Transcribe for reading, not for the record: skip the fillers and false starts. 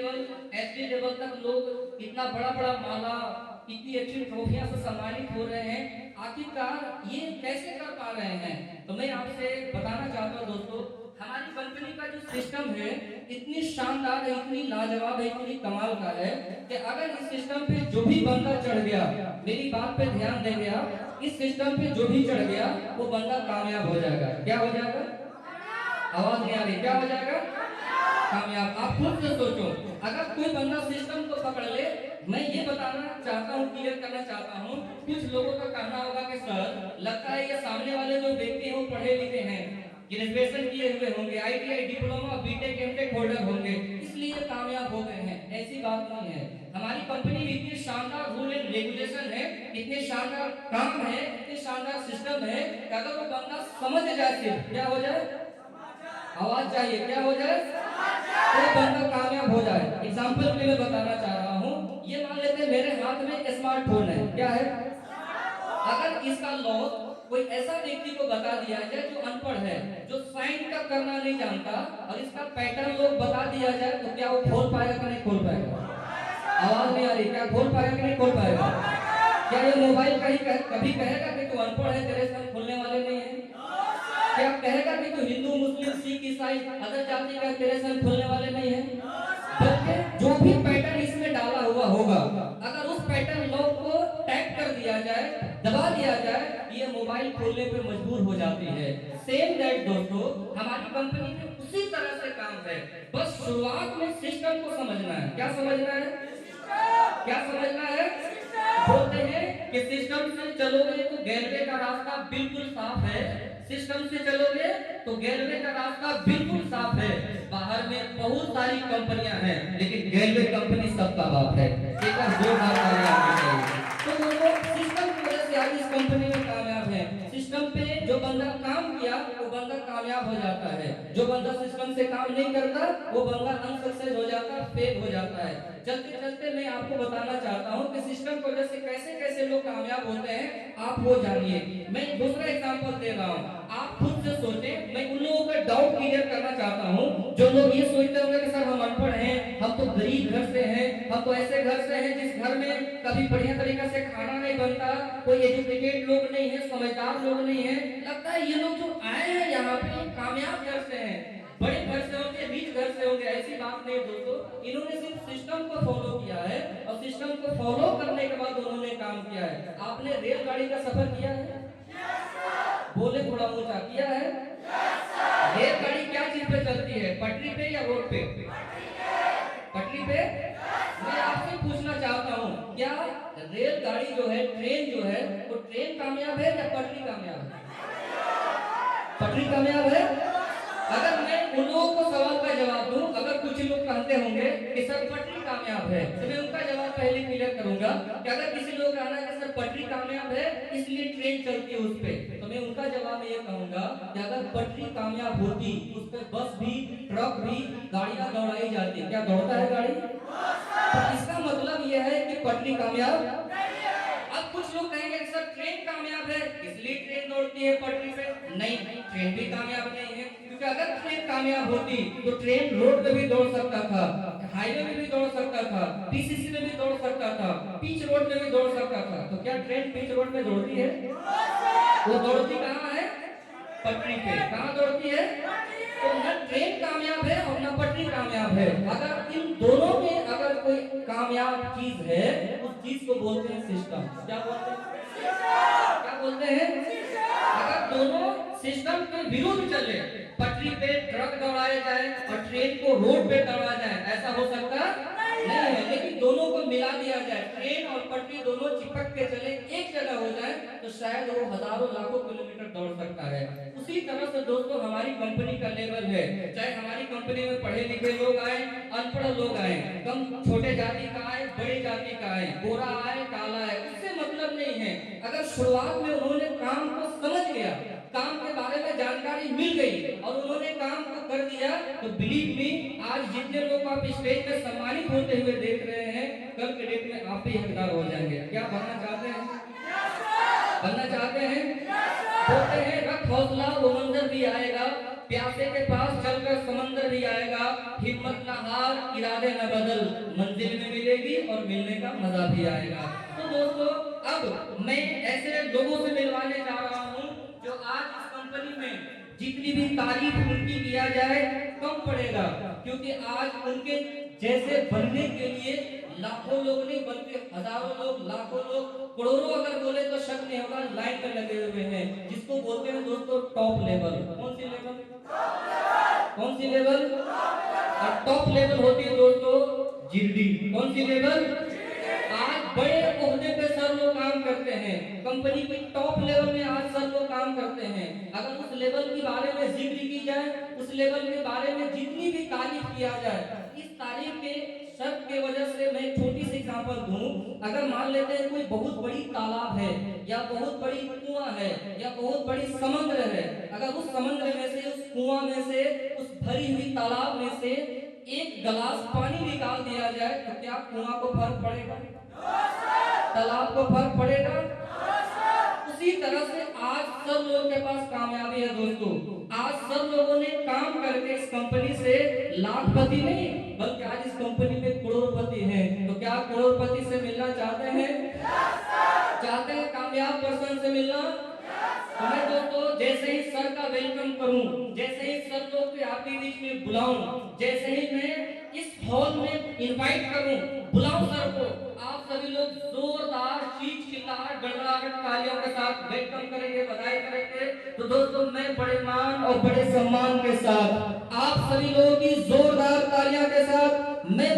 SD level तक लोग इतना बड़ा बड़ा माला, इतनी अच्छी ट्रॉफियां से सम्मानित हो रहे हैं, आखिरकार ये कैसे कर पा रहे हैं? तो मैं आपसे बताना चाहता हूँ दोस्तों, हमारी कंपनी का जो सिस्टम है इतनी शानदार है, इतनी लाजवाब है, इतनी कमाल का है कि अगर इस सिस्टम पे जो भी बंदा चढ़ गया, मेरी बात पे ध्यान देंगे आप, इस सिस्टम पे जो भी चढ़ गया वो बंदा कामयाब हो जाएगा। क्या हो जाएगा? आवाज नहीं आ रही, क्या हो जाएगा? कामयाब। आप खुद से सोचो, अगर कोई बंदा सिस्टम को पकड़ ले, मैं ये बताना चाहता हूँ, क्लियर करना चाहता हूँ, कुछ लोगों का कहना होगा कि सर लगता है ये सामने वाले जो व्यक्ति हैं वो पढ़े लिखे हैं, ग्रेजुएशन किए हुए होंगे, ITI diploma BTech MTech holder होंगे, इसलिए कामयाब हो गए हैं। ऐसी बात नहीं है। हमारी कंपनी में इतनी शानदार रूल एंड रेगुलेशन है, इतने शानदार काम है, इतने शानदार सिस्टम है कि अगर वो बंदा समझ जाए, सिर्फ क्या हो जाए? आवाज चाहिए, क्या हो जाए? तो बंदा कामयाब हो जाए। एग्जाम्पल के लिए मैं बताना चाह रहा हूँ, ये मान लेते हैं मेरे हाथ में एक स्मार्टफोन है, क्या है? अगर इसका लॉक कोई ऐसा व्यक्ति को बता दिया जाए जो अनपढ़ है, जो साइन का करना नहीं जानता, और इसका पैटर्न लोग बता दिया जाए, तो क्या वो खोल पाएगा कि नहीं खोल पाएगा? आवाज नहीं आ रही, क्या खोल पाएगा कि नहीं खोल पाएगा? क्या ये मोबाइल कभी कहेगा कि तू अनपढ़ है, तेरे से खोलने वाले नहीं है? क्या कहेगा कि तू हिंदू मुस्लिम सिख ईसाई अदर जाति का, तेरे से खोलने वाले नहीं है? बल्कि जो भी पैटर्न इसमें डाला हुआ होगा, अगर उस पैटर्न लॉक को टैप कर दिया जाए, दबा दिया जाए, ये मोबाइल खोलने पे मजबूर हो जाती है। सेम दैट दोस्तों, हमारी कंपनी में उसी तरह से काम है, बस शुरुआत में सिस्टम को समझना है। क्या समझना है? क्या समझना है? बोलते हैं कि सिस्टम से चलोगे तो गैलवे का रास्ता बिल्कुल साफ है, सिस्टम से चलोगे तो गैलवे का रास्ता बिल्कुल साफ है। बाहर में बहुत सारी कंपनियां हैं, लेकिन गैलवे कंपनी सबका बाप है। एक बार जोरदार तालियां होनी चाहिए। तो वो सिस्टम की वजह से आज इस कंपनी में कामयाब है। सिस्टम पे जो बंदा काम किया वो बंदा कामयाब हो जाता है, जो बंदा सिस्टम से काम नहीं करता वो बंदा अनसक्सेस हो जाता है, फेल हो जाता है। चलते चलते मैं आपको बताना चाहता हूँ कि सिस्टम की वजह से कैसे कैसे लोग कामयाब होते हैं, आप वो जानिए। मैं दूसरा एग्जांपल दे रहा हूँ, आप खुद से सोचें। मैं उन लोगों का डाउट क्लियर करना चाहता हूँ जो लोग ये सोचते होंगे कि सर हम अनपढ़ हैं, हम तो गरीब घर से हैं, हम तो ऐसे घर से हैं जिस घर में कभी बढ़िया तरीका से खाना नहीं बनता, कोई एजुकेटेड लोग नहीं है, समझदार लोग नहीं है। लगता है ये लोग जो आए हैं यहाँ पे कामयाब घर से हैं, बड़े घर से होंगे, रिच घर से होंगे। ऐसी बात नहीं दोस्तों, इन्होंने सिर्फ सिस्टम को फॉलो किया है, और सिस्टम को फॉलो करने के बाद उन्होंने काम किया है। आपने रेलगाड़ी का सफर किया है? बोले थोड़ा ऊंचा, किया है? रेलगाड़ी क्या चीज पे चलती है, पटरी पे या रोड पे? पटरी पे। मैं आपसे पूछना चाहता हूँ, क्या रेलगाड़ी जो है, ट्रेन जो है, वो ट्रेन कामयाब है या पटरी कामयाब है? पटरी कामयाब है। अगर मैं उन लोगों को सवाल का जवाब दूं, अगर कुछ लोग कहते होंगे कि सर पटरी कामयाब है, तो मैं उनका जवाब पहले क्लियर करूंगा कि अगर किसी लोग कहना कि सर पटरी कामयाब है इसलिए ट्रेन चलती है उस पे, तो मैं उनका जवाब ये कहूंगा कि अगर पटरी कामयाब होती, उस पे बस भी, ट्रक भी, गाड़ियां दौड़ाई जाती। क्या दौड़ता है गाड़ी? तो इसका मतलब यह है कि पटरी कामयाब। अब कुछ लोग कहेंगे कि सर ट्रेन कामयाब है इसलिए ट्रेन दौड़ती है पटरी पे। नहीं, ट्रेन भी कामयाब नहीं है, क्योंकि अगर ट्रेन कामयाब होती तो ट्रेन रोड पे भी दौड़ सकता था, हाईवे में भी दौड़ सकता था, पीसीसी में भी दौड़ सकता था, पिच रोड में भी दौड़ सकता था। तो क्या ट्रेन पिच रोड में दौड़ती है? वो दौड़ती कहाँ है? पटरी पे। कहाँ दौड़ती है? तो न ट्रेन कामयाब है और न पटरी कामयाब है। अगर इन दोनों में अगर कोई कामयाब चीज है, उस चीज को बोलते हैं सिस्टम। क्या बोलते हैं? क्या बोलते हैं? अगर दोनों सिस्टम के विरुद्ध चले, पटरी पे ट्रक दौड़ाया जाए और ट्रेन को रोड पे दौड़ाया जाए, ऐसा हो सकता नहीं है। लेकिन दोनों को मिला दिया जाए, ट्रेन और पटरी दोनों चिपक के चले, एक जगह हो जाए, तो शायद वो हजारों लाखों किलोमीटर दौड़ सकता है। उसी तरह से दोस्तों हमारी कंपनी का लेवल है, चाहे हमारी कंपनी में पढ़े लिखे लोग आए, अनपढ़ लोग आए, कम छोटे जाति का आए, बड़े जाति का आए, गोरा आए, काला आए, उससे मतलब नहीं है। अगर शुरुआत में उन्होंने काम को समझ लिया, काम के बारे में जानकारी मिल गई और उन्होंने काम को कर दिया, तो बिलीव मी, आज जितने लोग आप स्टेज पे सम्मानित होते हुए देख रहे हैं, कल के डेट में आप भी हकदार हो जाएंगे। क्या बनना चाहते हैं? बनना चाहते हैं? बोलते हैं रख हौसला वो मंजर भी आएगा, प्यासे के पास चलकर समंदर भी आएगा, हिम्मत ना हार, इरादे न बदल, मंजिल में मिलेगी और मिलने का मजा भी आएगा। तो दोस्तों, अब मैं ऐसे लोगों से मिलवाने जा रहा हूँ जो आज इस कंपनी में जितनी भी तारीफ उनकी किया जाए कम पड़ेगा, क्योंकि आज उनके जैसे बनने के लिए लाखों लोग नहीं बल्कि हजारों लोग, लाखों लोग, करोड़ों अगर बोले तो शक नहीं होगा, लाइन में लगे हुए हैं, जिसको बोलते हैं दोस्तों टॉप लेवल। कौन सी लेवल? कौन सी लेवल? और टॉप लेवल होती है दोस्तों जीडी। कौन सी लेवल? आज बड़े ओहदे पे सर लोग काम करते हैं, कंपनी के टॉप लेवल में आज सर लोग काम करते हैं। अगर उस लेवल के बारे में जिक्र की जाए, उस लेवल के बारे में जितनी भी तारीफ किया जाए, इस तारीफ के शर्त के वजह से मैं एक छोटी सी एग्जांपल दूं। अगर मान लेते हैं कोई बहुत बड़ी तालाब है या बहुत बड़ी कुआं है या बहुत बड़ी समुद्र है, अगर उस समुद्र में से, उस कुआं में से, उस भरी हुई तालाब में से एक गिलास पानी निकाल दिया जाए तो क्या कुआं को फर्क पड़ेगा? तालाब को फर्क पड़ेगा? उसी तरह से आज सब लोगों के पास कामयाबी है दोस्तों। आज सब लोगों ने काम करके इस कंपनी से लाखपति नहीं बल्कि आज इस कंपनी में करोड़पति हैं। तो क्या करोड़पति से मिलना चाहते हैं? चाहते हैं कामयाब पर्सन से मिलना? तो मैं दोस्तों जैसे ही सर का वेलकम करूं, जैसे ही सर लोग को आपके बीच में बुलाऊं, जैसे ही मैं इस हॉल में इनवाइट करूं, बुलाऊं सर को, आप सभी लोग जोरदार चीख चिल्लाहट गड़गड़ाहट तालियों के साथ वेलकम करेंगे, बधाई करेंगे। तो दोस्तों मैं बड़े मान और बड़े सम्मान के साथ आप सभी लोगों की जोरदार तालियों के साथ मैं